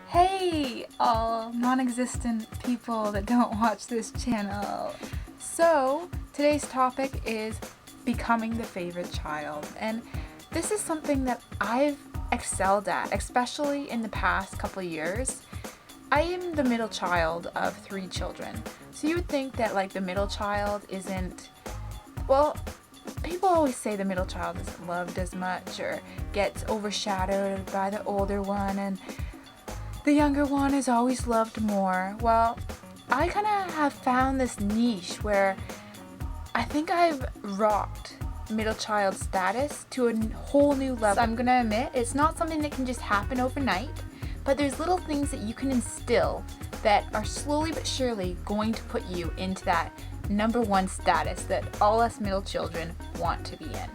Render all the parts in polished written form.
Hey, all non-existent people that don't watch this channel. So, today's topic is becoming the favorite child. And this is something that I've excelled at, especially in the past couple of years. I am the middle child of 3 children. So you would think that like the middle child isn't, well, people always say the middle child isn't loved as much or gets overshadowed by the older one, and the younger one is always loved more. Well, I kind of have found this niche where I think I've rocked middle child status to a whole new level. So I'm gonna admit, it's not something that can just happen overnight, but there's little things that you can instill that are slowly but surely going to put you into that number one status that all us middle children want to be in.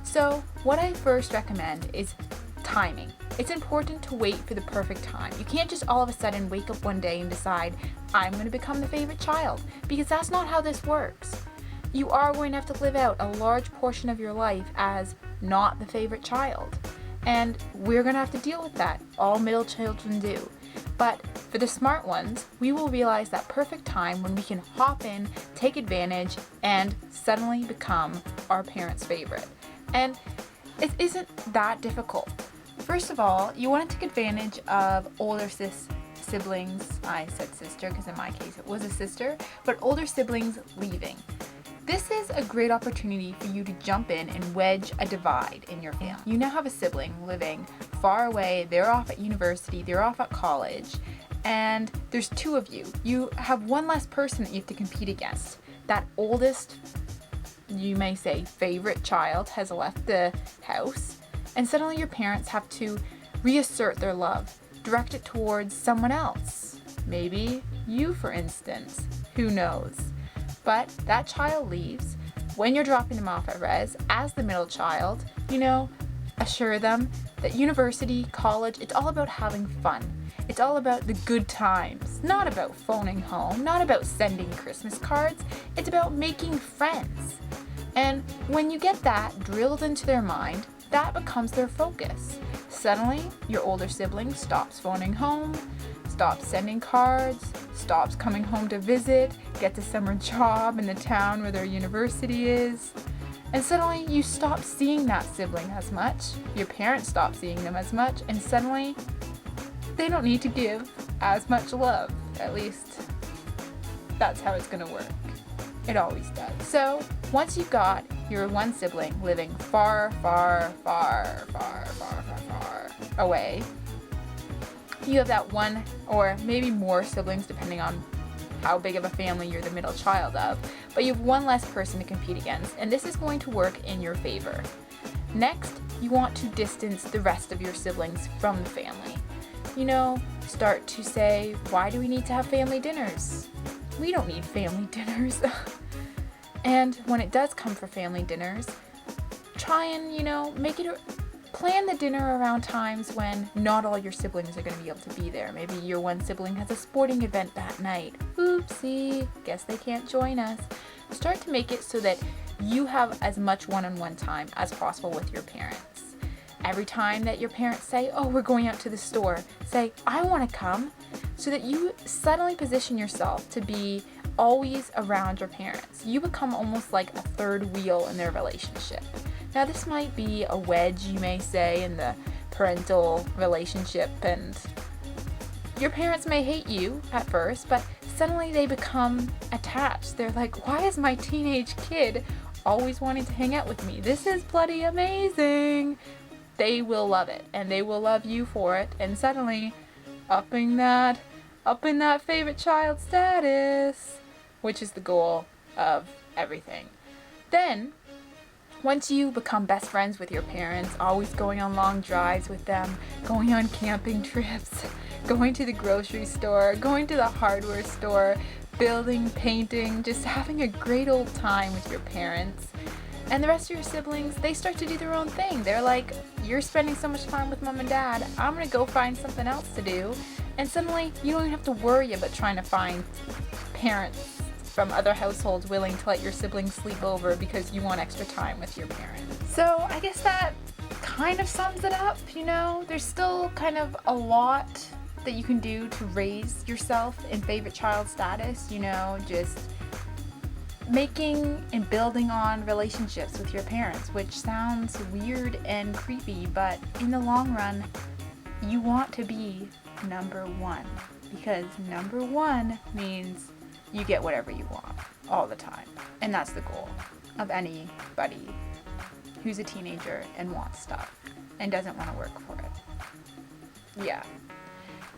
So what I first recommend is timing. It's important to wait for the perfect time. You can't just all of a sudden wake up one day and decide, I'm going to become the favorite child, because that's not how this works. You are going to have to live out a large portion of your life as not the favorite child. And we're going to have to deal with that. All middle children do. But for the smart ones, we will realize that perfect time when we can hop in, take advantage, and suddenly become our parents' favorite. And it isn't that difficult. First of all, you want to take advantage of older siblings. I said sister because in my case it was a sister, but older siblings leaving. This is a great opportunity for you to jump in and wedge a divide in your family. You now have a sibling living far away, they're off at university, they're off at college, and there's 2 of you. You have one less person that you have to compete against. That oldest, you may say, favorite child has left the house, and suddenly your parents have to reassert their love, direct it towards someone else. Maybe you, for instance. Who knows? But that child leaves. When you're dropping them off at res, as the middle child, assure them that university, college, it's all about having fun. It's all about the good times, not about phoning home, not about sending Christmas cards. It's about making friends. And when you get that drilled into their mind, that becomes their focus. Suddenly, your older sibling stops phoning home, stops sending cards, stops coming home to visit, gets a summer job in the town where their university is. And suddenly, you stop seeing that sibling as much, your parents stop seeing them as much, and suddenly, they don't need to give as much love. At least, that's how it's gonna work. It always does. So, once you've got your one sibling living far, far, far, far, far, far, far away, you have that one or maybe more siblings depending on how big of a family you're the middle child of, but you have one less person to compete against, and this is going to work in your favor. Next, you want to distance the rest of your siblings from the family. Start to say, why do we need to have family dinners? We don't need family dinners. And when it does come for family dinners, try and, plan the dinner around times when not all your siblings are going to be able to be there. Maybe your one sibling has a sporting event that night. Oopsie, guess they can't join us. Start to make it so that you have as much one-on-one time as possible with your parents. Every time that your parents say, oh, we're going out to the store, say, I want to come, so that you suddenly position yourself to be always around your parents. You become almost like a third wheel in their relationship. Now, this might be a wedge, you may say, in the parental relationship, and your parents may hate you at first, but suddenly they become attached. They're like, why is my teenage kid always wanting to hang out with me? This is bloody amazing. They will love it, and they will love you for it, and suddenly upping that favorite child status, which is the goal of everything. Then, once you become best friends with your parents, always going on long drives with them, going on camping trips, going to the grocery store, going to the hardware store, building, painting, just having a great old time with your parents. And the rest of your siblings, they start to do their own thing. They're like, you're spending so much time with mom and dad, I'm gonna go find something else to do. And suddenly, you don't even have to worry about trying to find parents from other households willing to let your siblings sleep over because you want extra time with your parents. So I guess that kind of sums it up, There's still kind of a lot that you can do to raise yourself in favorite child status, you know, just making and building on relationships with your parents, which sounds weird and creepy, but in the long run, you want to be number one, because number one means you get whatever you want all the time. And that's the goal of anybody who's a teenager and wants stuff and doesn't want to work for it. Yeah.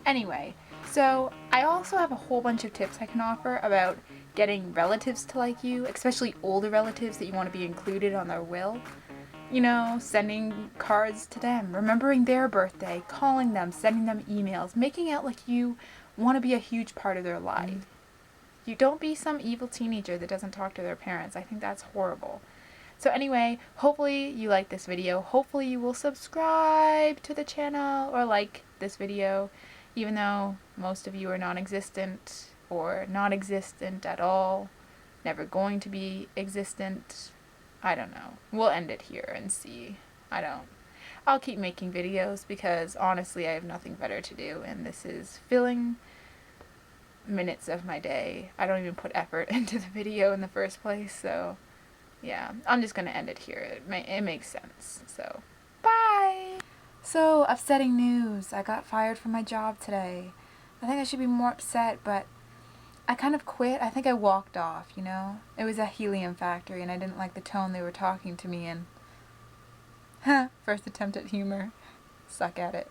Anyway, so I also have a whole bunch of tips I can offer about getting relatives to like you, especially older relatives that you want to be included on their will. You know, sending cards to them, remembering their birthday, calling them, sending them emails, making out like you want to be a huge part of their life. You don't be some evil teenager that doesn't talk to their parents. I think that's horrible. So anyway, hopefully you like this video. Hopefully you will subscribe to the channel or like this video, even though most of you are non-existent or non-existent at all, never going to be existent. I don't know. We'll end it here and see. I'll keep making videos because honestly I have nothing better to do, and this is filling minutes of my day. I don't even put effort into the video in the first place, so yeah, I'm just gonna end it here. It makes sense. So bye. So upsetting news. I got fired from my job today. I think I should be more upset, but I kind of quit. I think I walked off, you know? It was a helium factory and I didn't like the tone they were talking to me in. First attempt at humor. Suck at it.